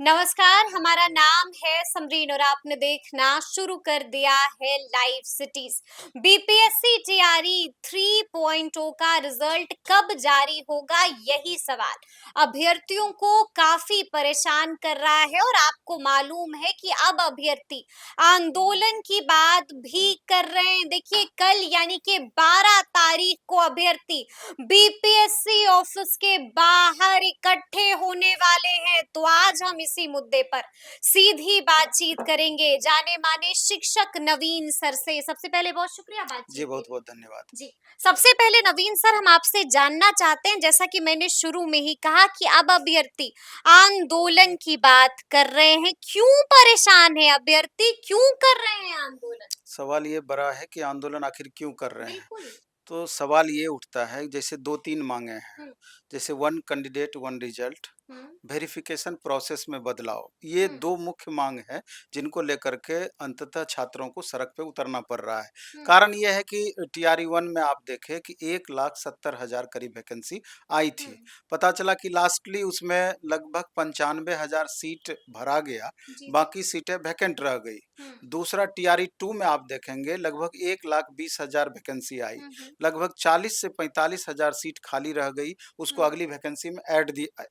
नमस्कार, हमारा नाम है समरीन और आपने देखना शुरू कर दिया है लाइव सिटीज। बीपीएससी टीआरई 3.0 का रिजल्ट कब जारी होगा, यही सवाल अभ्यर्थियों को काफी परेशान कर रहा है। और आपको मालूम है कि अब अभ्यर्थी आंदोलन की बात भी कर रहे हैं। देखिए, कल यानी कि 12 तारीख को अभ्यर्थी बीपीएससी ऑफिस के बाहर इकट्ठे होने वाले हैं। तो आज हम इसी मुद्दे पर सीधी बातचीत करेंगे जाने माने शिक्षक नवीन सर से। सबसे पहले बहुत शुक्रिया जी, बातचीत के बहुत-बहुत लिए। धन्यवाद। जी, सबसे पहले नवीन सर, हम आपसे जानना चाहते हैं, जैसा कि मैंने शुरू में ही कहा कि अब अभ्यर्थी आंदोलन की बात कर रहे हैं। क्यों परेशान है अभ्यर्थी, क्यों कर रहे हैं आंदोलन? सवाल ये बड़ा है कि आंदोलन आखिर क्यों कर रहे हैं? बिल्कुल। तो सवाल ये उठता है जैसे 2-3 माँगे हैं, हम्म। जैसे वन कैंडिडेट वन रिजल्ट, हम्म। वेरिफिकेशन प्रोसेस में बदलाव। ये हम्म। 2 मुख्य माँग हैं जिनको लेकर के अंततः छात्रों को सड़क पे उतरना पड़ रहा है। हम्म। कारण ये है कि टीआरई 1 में आप देखें कि 1,70,000 करीब वैकेंसी आई थी। हम्म। पता चला कि लास्टली उसमें लगभग 95,000 सीट भरा गया, जी जी। बाकी सीटें वैकेंट रह गई। हम्म। दूसरा टीआरई 2 में आप देखेंगे लगभग 1,20,000 वैकेंसी आई। हम्म। लगभग 40 से 45,000 सीट खाली रह गई, उसको हम्म। अगली वैकेंसी में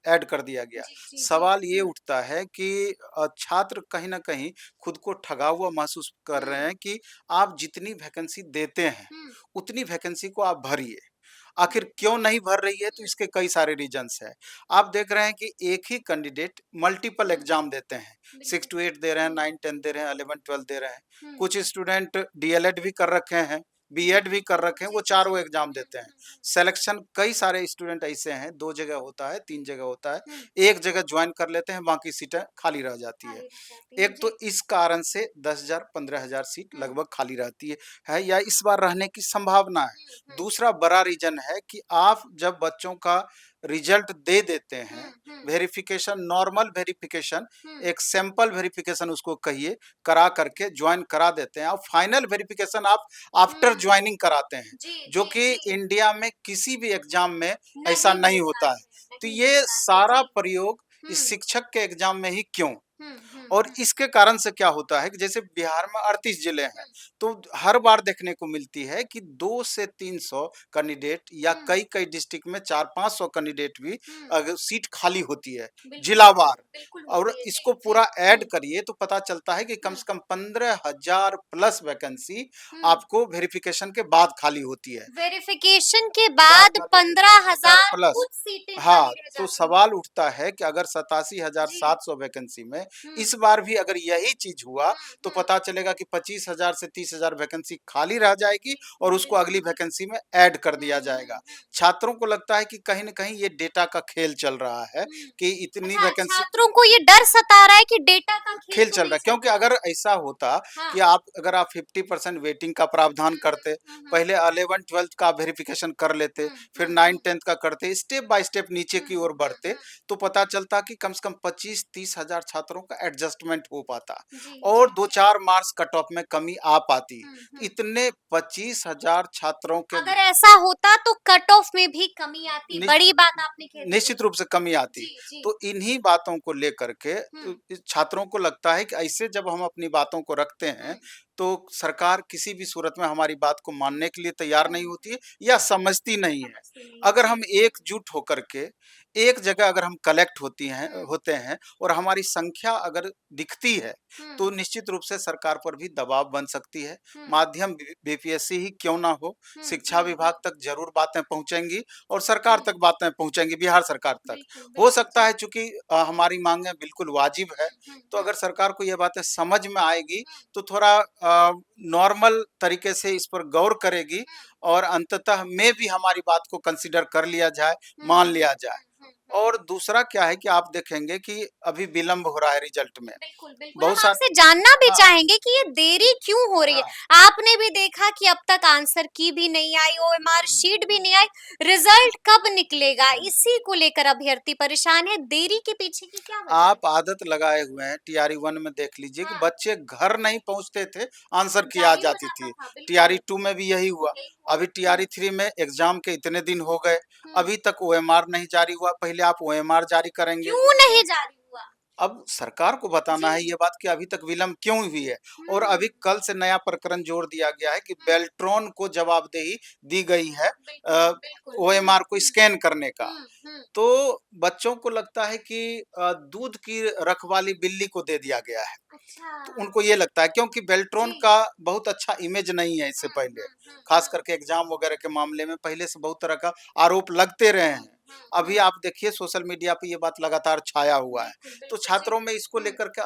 ऐड कर दिया गया। जी, जी, जी। सवाल ये उठता है कि छात्र कहीं न कहीं खुद को ठगा हुआ महसूस कर रहे हुँ, हैं कि आप जितनी वैकेंसी देते हैं, हुँ, उतनी वैकेंसी को आप भरिए। आखिर क्यों नहीं भर रही है? तो हुँ, इसके कई सारे रीज़न्स हैं। आप देख रहे हैं कि एक ही कैंडिडेट मल्टीपल हुँ, एग्ज़ाम देते हैं। बिल्कुल। 6 to 8 दे रहे हैं, हुँ, 9-10 दे रहे हैं, 11-12 दे रहे हैं। हुँ, कुछ स्टूडेंट डीएलएड भी कर रखे हैं, जी, बीएड भी कर बिल्कुल। रखे हैं, जी, वो जी, जी। चारों एग्ज़ाम हुँ, देते हैं। हुँ, हुँ, सिलेक्शन कई सारे स्टूडेंट ऐसे हैं, 2 जगह होता है, 3 जगह होता है। हुँ, एक जगह जॉइन कर लेते हैं, बाकी सीटें खाली रह जाती है। खाली रह जाती हैं। एक तो जी। इस कारण से 10,000 15,000 सीट हुँ, लगभग खाली रहती है या इस बार रहने की संभावना है। हुँ, हुँ, दूसरा बड़ा रीज़न है कि आप जब बच्चों का रिज़ल्ट दे देते हुँ, हैं, हुँ, वेरिफ़िकेशन नॉर्मल वेरिफ़िकेशन, हुँ, एक सैंपल वेरिफ़िकेशन उसको कहिए, करा करके जॉइन करा देते हैं और फाइनल वेरिफ़िकेशन आप आफ्टर हुँ, जॉइनिंग कराते हैं, जी, जो जी, कि जी। इंडिया में किसी भी एग्ज़ाम में ऐसा नहीं नहीं होता होता है। है, तो नहीं ये होता है। सारा जी। प्रयोग इस हुँ, शिक्षक के एग्ज़ाम में ही क्यों? हुँ, हुँ, और हुँ, इसके कारण से क्या होता है कि जैसे बिहार में 38 जिले हैं, हुँ, तो हर बार देखने को मिलती है कि 2 से 300 कैंडिडेट या हुँ, कई-कई डिस्ट्रिक्ट में 400-500 कैंडिडेट भी हुँ, अगर सीट खाली होती है, बिल्कुल, जिलावार। बिल्कुल और होती है। जी, इसको जी। पूरा ऐड हुँ, करिए तो पता चलता है कि कम हुँ, से कम 15,000 प्लस वैकेंसी हुँ। आपको वेरिफिकेशन के बाद खाली होती है। वेरिफिकेशन के बाद बाद खाली होती है 15,000 15,000 प्लस। कुछ सीटें हाँ, खाली रह तो जाती हैं। सवाल उठता है कि अगर जी। 87,700 वैकेंसी में हुँ, इस बार भी अगर यही चीज़ हुआ, हुँ, तो हुँ। पता चलेगा कि 25,000 से 30,000 वैकेंसी खाली रह जाएगी और बिल्कुल, उसको अगली बिल्कुल। वैकेंसी में ऐड कर हुँ, दिया हुँ, जाएगा। हुँ, छात्रों को लगता है कि कहीं न कहीं ये डेटा का खेल चल रहा है हुँ। कि इतनी अच्छा, वैकेंसी छात्रों को ये डर सता रहा है कि डेटा का खेल खेल तो चल रहा नहीं है चल क्योंकि रहा। अगर ऐसा होता हाँ। कि अगर आप 50% वेटिंग का प्रावधान हुँ, करते, हुँ, हुँ, हुँ, पहले 11-12 का वेरिफिकेशन कर लेते, हुँ, फिर हुँ, हुँ, 9-10 का करते, स्टेप बाय स्टेप नीचे हुँ, की ओर हुँ, बढ़ते, हुँ। तो पता चलता कि कम से कम 25-30 हज़ार छात्रों का एडजस्टमेंट हो पाता जी, और जी, जी। 2-4 मार्क्स कट ऑफ में कमी आ पाती। हुँ, हुँ। इतने 25,000 छात्रों के अगर ऐसा होता तो कट ऑफ में भी कमी आती। नि बड़ी बात आपने कह दी निश्चित बिल्कुल। रूप से कमी आती। जी, जी। तो इन्हीं बातों को लेकर के हुँ, इस छात्रों को लगता है कि ऐसे जब हम अपनी बातों को रखते हुँ, हैं, तो सरकार किसी भी सूरत में हमारी बात को मानने के लिए तैयार हुँ, नहीं हुँ। होती है या समझती नहीं है। समझती नहीं है। अगर जी, हम जी। एकजुट होकर के एक जगह अगर हम कलेक्ट हुँ, होते हैं और हमारी संख्या अगर दिखती है, हुँ, तो निश्चित रूप से सरकार पर भी दबाव बन सकती है। हुँ, माध्यम बीपीएससी ही क्यों ना हो, हुँ, शिक्षा हुँ, विभाग हुँ, तक ज़रूर बातें पहुँचेंगी और सरकार हुँ। तक बातें पहुँचेंगी, बिहार सरकार तक। बिल्कुल, हो बिल्कुल। सकता जी। है चूँकि हमारी माँगें बिल्कुल वाजिब है, हुँ, हुँ, तो हुँ, अगर सरकार को ये बातें समझ में आएगी, हुँ, तो थोड़ा नॉर्मल तरीके से इस पर गौर करेगी हुँ, और अंततः में भी हमारी बात को कंसीडर कर लिया जाए, हुँ, मान हुँ, लिया जाए। हुँ, हुँ, हुँ। और दूसरा क्या है कि आप देखेंगे कि अभी विलंब हो रहा है रिजल्ट में। बिल्कुल, बिल्कुल। हम बहुत सार आपसे जानना भी हाँ, चाहेंगे कि ये देरी क्यों हो रही है? हाँ। आपने भी देखा कि अब तक आंसर की भी नहीं आई, ओएमआर हुँ, शीट भी नहीं आई, रिजल्ट कब निकलेगा? हुँ। इसी को लेकर अभ्यर्थी परेशान है। देरी के पीछे की क्या वजह है? आप आदत लगाए हुए हैं, टीआरई 1 में देख लीजिए कि हाँ, बच्चे घर नहीं पहुँचते थे, आंसर की आ जारी हो जाती जाता थी। था। बिल्कुल, टीआरई 2 में भी यही हुआ। यही हुआ। अभी हुँ, टीआरई 3 में एग्ज़ाम के इतने दिन हो गए, हुँ। अभी तक ओएमआर नहीं जारी हुआ, पहले आप ओएमआर जारी करेंगे। क्यों नहीं जारी हुआ? अब सरकार को बताना है जी। ये बात कि अभी तक विलंब क्यों हुई है। और हुँ, अभी कल से नया प्रकरण जोड़ दिया गया है कि हुँ। बेल्ट्रॉन को जवाबदेही दी गई है बिल्कुल, बिल्कुल। ओएमआर को स्कैन करने का। हुँ, हुँ। तो बच्चों को लगता है कि दूध की रखवाली बिल्ली को दे दिया गया है। अच्छा। तो उनको ये लगता है क्योंकि बेल्ट्रॉन जी। का बहुत अच्छा इमेज नहीं है इससे हुँ, पहले। हुँ, हुँ, खास हुँ। करके एग्ज़ाम वगैरह के मामले में पहले से बहुत तरह का आरोप लगते रहे हुँ, हैं। हुँ, अभी हुँ। आप देखिए सोशल मीडिया पे ये बात लगातार छाया हुआ है। बिल्कुल, तो बिल्कुल, जी। छात्रों में इसको हुँ, लेकर के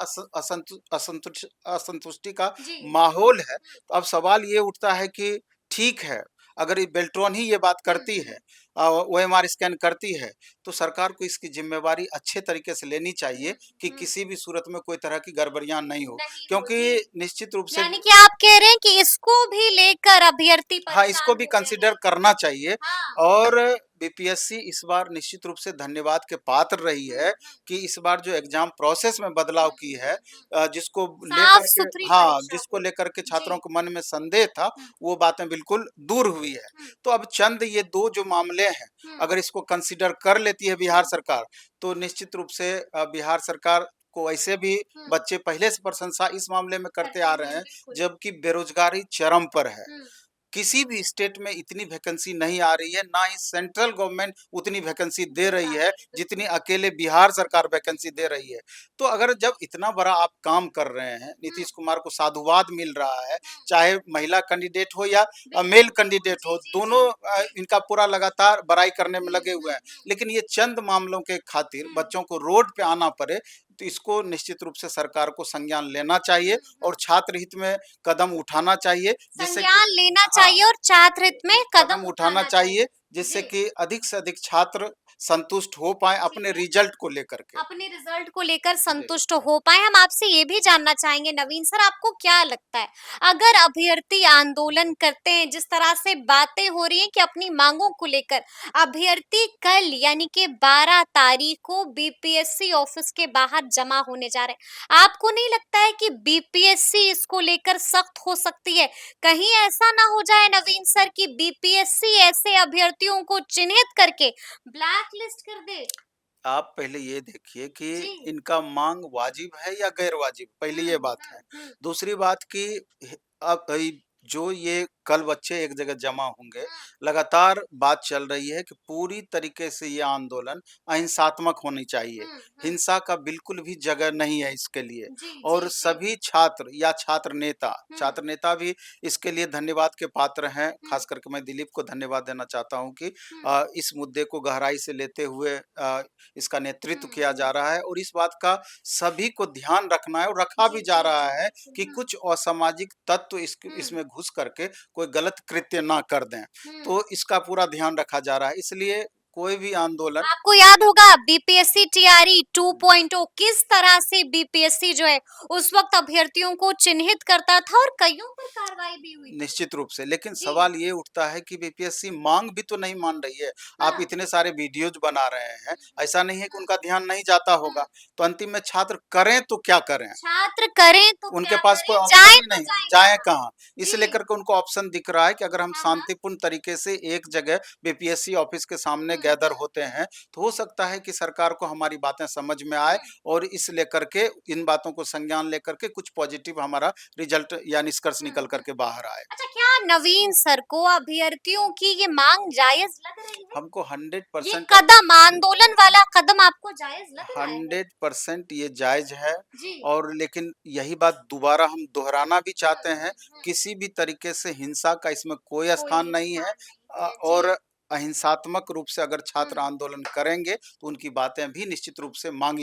असंतुष्टि का जी। माहौल है। हुँ, तो अब सवाल ये उठता है कि ठीक है, अगर ये बेल्ट्रॉन ही ये बात हुँ, करती हुँ, है ओएमआर स्कैन करती है, तो सरकार को इसकी ज़िम्मेवारी अच्छे तरीके से लेनी हुँ, चाहिए कि हुँ। किसी भी सूरत में कोई तरह की गड़बड़ियाँ नहीं हो। नहीं हो, क्योंकि जी। निश्चित रूप से यानी कि आप कह रहे हैं कि इसको भी लेकर अभ्यर्थी हाँ, इसको परेशान भी हो गए कंसीडर हैं। करना चाहिए। हाँ। और बीपीएससी इस बार निश्चित रूप से धन्यवाद के पात्र रही हुँ, है हुँ, कि इस बार जो एग्ज़ाम प्रोसेस में बदलाव हुँ, की है, हुँ, हुँ। जिसको लेकर के साफ-सुथरी हाँ, परीक्षा जिसको हुई। लेकर के छात्रों जी। के मन में संदेह था, हुँ, वो बातें बिल्कुल दूर हुई है। हुँ, तो अब चंद ये 2 जो मामले हैं, हुँ, अगर इसको कंसीडर कर लेती है बिहार हुँ, सरकार, तो निश्चित रूप से बिहार सरकार को ऐसे भी हुँ। बच्चे पहले से प्रशंसा इस मामले में करते करते आ हैं, रहे हैं, बिल्कुल। जबकि बेरोज़गारी चरम पर है। हुँ, किसी भी स्टेट में इतनी वैकेंसी नहीं आ रही है, ना ही सेंट्रल गवर्नमेंट उतनी वैकेंसी दे दे रही पा है, रही है, जितनी बिल्कुल। अकेले बिहार सरकार हुँ, वैकेंसी दे हुँ, रही है। तो अगर जब इतना बड़ा आप काम कर रहे हैं, हुँ, नीतीश कुमार को साधुवाद मिल रहा है, हुँ। चाहे महिला कैंडिडेट हो या मेल बिल्कुल, बिल्कुल। कैंडिडेट जी, हो, जी, जी, दोनों जी। इनका पूरा लगातार बड़ाई करने में हुँ, लगे हुँ, हुए हैं। हुँ, लेकिन ये चंद मामलों के खातिर हुँ, बच्चों को रोड पे आना पड़े, तो इसको निश्चित रूप से सरकार को संज्ञान लेना चाहिए हुँ, हुँ। और छात्र हित में कदम उठाना चाहिए, जिससे कि संज्ञान लेना हाँ, चाहिए और छात्र हित में कदम कदम उठाना उठाना चाहिए, चाहिए। जिससे जी। कि अधिक से अधिक छात्र संतुष्ट हो पाएँ ठीक अपने है। रिज़ल्ट को लेकर के। अपने रिजल्ट को लेकर जी। संतुष्ट हो पाए। हम आपसे ये भी जानना चाहेंगे नवीन सर, आपको क्या लगता है अगर अभ्यर्थी आंदोलन करते हैं, जिस तरह से बातें हो रही हैं कि अपनी मांगों को लेकर अभ्यर्थी कल यानी कि 12 तारीख को बीपीएससी ऑफिस के बाहर जमा होने जा रहे हैं, आपको नहीं लगता है कि बीपीएससी इसको लेकर सख्त हो सकती है? कहीं ऐसा ना हो जाए नवीन सर कि बीपीएससी ऐसे अभ्यर्थियों को चिन्हित करके ब्लैक लिस्ट कर दे? आप पहले ये देखिए कि जी। इनका माँग वाजिब है या गैर वाजिब, पहली हुँ, ये बात है। हुँ, हुँ, दूसरी बात कि ह अब जो ये कल बच्चे एक जगह जमा होंगे, हुँ, लगातार बात चल रही है कि पूरी तरीके से ये आंदोलन अहिंसात्मक होनी चाहिए। हुँ, हुँ। हिंसा का बिल्कुल भी जगह नहीं है इसके लिए। जी, जी, और जी। सभी छात्र या हुँ, छात्र नेता भी इसके लिए धन्यवाद के पात्र हैं। हुँ, ख़ास करके मैं दिलीप को धन्यवाद देना चाहता हूँ कि हुँ, इस मुद्दे को गहराई से लेते हुए इसका नेतृत्व हुँ, किया जा हुँ। रहा है और इस बात का सभी को ध्यान रखना है और रखा जी, भी जा जी, रहा जी, है बिल्कुल। कि हुँ, कुछ असामाजिक तत्व हुँ, इसमें घुस करके कोई गलत कृत्य ना कर दें। हुँ। तो इसका पूरा ध्यान रखा जा रहा है। इसलिए कोई भी आंदोलन आपको याद होगा बीपीएससी टीआरई 2.0 किस तरह से बीपीएससी जो है उस वक्त अभ्यर्थियों को चिन्हित करता था और कईयों पर कार्रवाई भी हुई थी। निश्चित रूप से, लेकिन जी। सवाल ये उठता है कि बीपीएससी माँग भी तो नहीं मान रही है। आप हाँ। इतने सारे वीडियोज़ बना रहे हैं, हुँ, ऐसा नहीं है कि हुँ, उनका ध्यान नहीं जाता हुँ। होगा। तो अंतिम में छात्र करें तो क्या करें? छात्र करें तो उनके क्या पास कोई करें? ऑप्शन जाएँ ही तो नहीं है, जाएँ जाएँ कहाँ? कहाँ? इसे जी। लेकर के उनको ऑप्शन दिख रहा है कि अगर हम हाँ, हाँ। शांतिपूर्ण तरीके से एक जगह बीपीएससी ऑफ़िस के सामने हुँ, गैदर हुँ, होते हैं, तो हो सकता है कि सरकार को हमारी बातें समझ में आए हुँ। और इस लेकर के इन बातों को संज्ञान लेकर के कुछ पॉज़िटिव हमारा रिज़ल्ट या निष्कर्ष हुँ, निकल कर हुँ। के बाहर आए। अच्छा, क्या नवीन सर को अभ्यर्थियों की ये मांग जायज लग रही है? हमको ये 100% कदम आंदोलन वाला कदम आपको जायज लग रहा है? 100% ये जायज़ है। जी। और लेकिन यही बात दोबारा हम दोहराना भी हुँ, चाहते हैं, हुँ, हुँ। किसी भी तरीके से हिंसा का इसमें कोई स्थान कोई नहीं है। स्थान नहीं है। जी। और अहिंसात्मक रूप से अगर छात्र हुँ। आंदोलन करेंगे, तो उनकी बातें भी निश्चित रूप से मान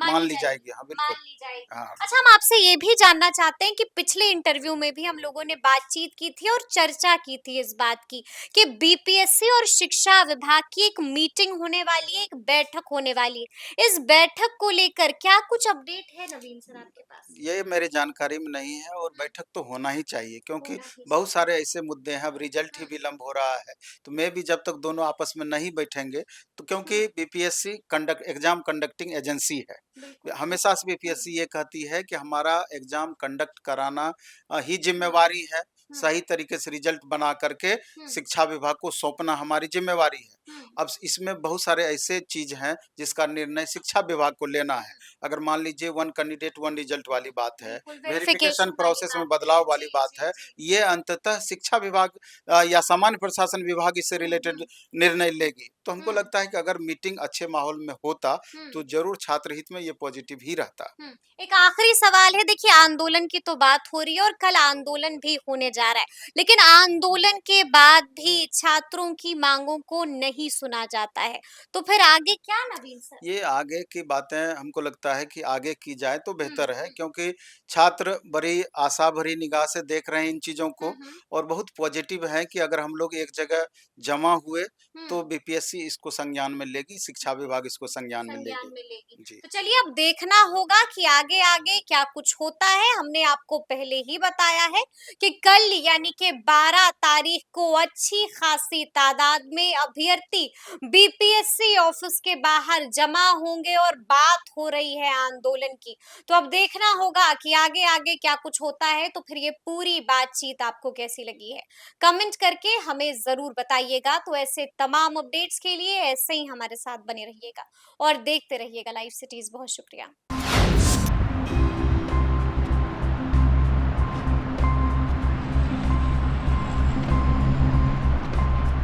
मानी ली जाएगी, जाएगी। हाँ, मान बिल्कुल। ली जाएगी। हाँ। अच्छा, हम आपसे ये भी जानना चाहते हैं कि पिछले इंटरव्यू में भी हम लोगों ने बातचीत की थी और चर्चा की थी इस बात की कि बीपीएससी और शिक्षा विभाग की एक मीटिंग होने वाली है, एक बैठक होने वाली है। इस बैठक को लेकर क्या कुछ अपडेट है नवीन सर आपके पास? ये मेरे जानकारी में नहीं है और हुँ, बैठक तो होना ही चाहिए क्योंकि होना ही बहुत चाहिए। सारे ऐसे मुद्दे हैं, अब रिजल्ट ही हुँ, विलंब हो रहा है। तो मैं भी जब तक दोनों आपस में नहीं बैठेंगे, तो हुँ, क्योंकि बीपीएससी एग्ज़ाम कंडक्टिंग एजेंसी है। बिल्कुल। हमेशा से हुँ, बीपीएससी ये कहती है कि हमारा एग्ज़ाम कंडक्ट कराना ही हुँ, ज़िम्मेवारी है, हुँ, सही तरीके से रिजल्ट बना करके हुँ, शिक्षा विभाग को सौंपना हमारी ज़िम्मेवारी है। हुँ, अब इसमें बहुत सारे ऐसे चीज़ हैं जिसका निर्णय शिक्षा विभाग को लेना है। अगर मान लीजिए वन कैंडिडेट वन रिजल्ट वाली बात है, बिल्कुल, वेरिफिकेशन वेरिफिकेशन वाली प्रोसेस में बात है। बदलाव वाली जी, बात जी, है, जी। ये अंततः शिक्षा विभाग या सामान्य प्रशासन विभाग इससे हुँ, रिलेटेड हुँ, निर्णय लेगी। तो हमको हुँ, लगता है कि अगर मीटिंग अच्छे माहौल में होता, हुँ। तो ज़रूर छात्र हित में ये पॉजिटिव ही रहता। हुँ, एक आखिरी सवाल है, देखिए आंदोलन की तो बात हो रही है और कल आंदोलन भी होने जा रहा है। लेकिन आंदोलन के बाद भी छात्रों की माँगों को नहीं सुना जाता है। तो फिर आगे क्या नवीन सर? ये आगे की बातें हमको लगता है कि आगे की जाए तो हुँ, बेहतर है, हुँ। क्योंकि छात्र बड़ी आशा भरी निगाह से देख रहे हैं इन चीज़ों हुँ, को हुँ। और बहुत पॉजिटिव हैं कि अगर हम लोग एक जगह जमा हुए, हुँ। तो बीपीएससी इसको संज्ञान में लेगी, शिक्षा विभाग इसको संज्ञान में संज्ञान लेगी। में लेगी। जी। तो चलिए अब देखना होगा कि आगे-आगे क्या कुछ होता है। हमने आपको पहले ही बताया है कि कल यानी कि 12 तारीख को अच्छी खासी तादाद में अभ्यर्थी बीपीएससी ऑफिस के बाहर जमा होंगे और बात हो रही है आंदोलन की। तो अब देखना होगा कि आगे-आगे क्या कुछ होता है, तो फिर ये पूरी बातचीत आपको कैसी लगी है। कमेंट करके हमें ज़रूर बताइएगा। तो ऐसे तमाम अपडेट्स के लिए ऐसे ही हमारे साथ बने रहिएगा और देखते रहिएगा लाइव सिटीज़। बहुत शुक्रिया।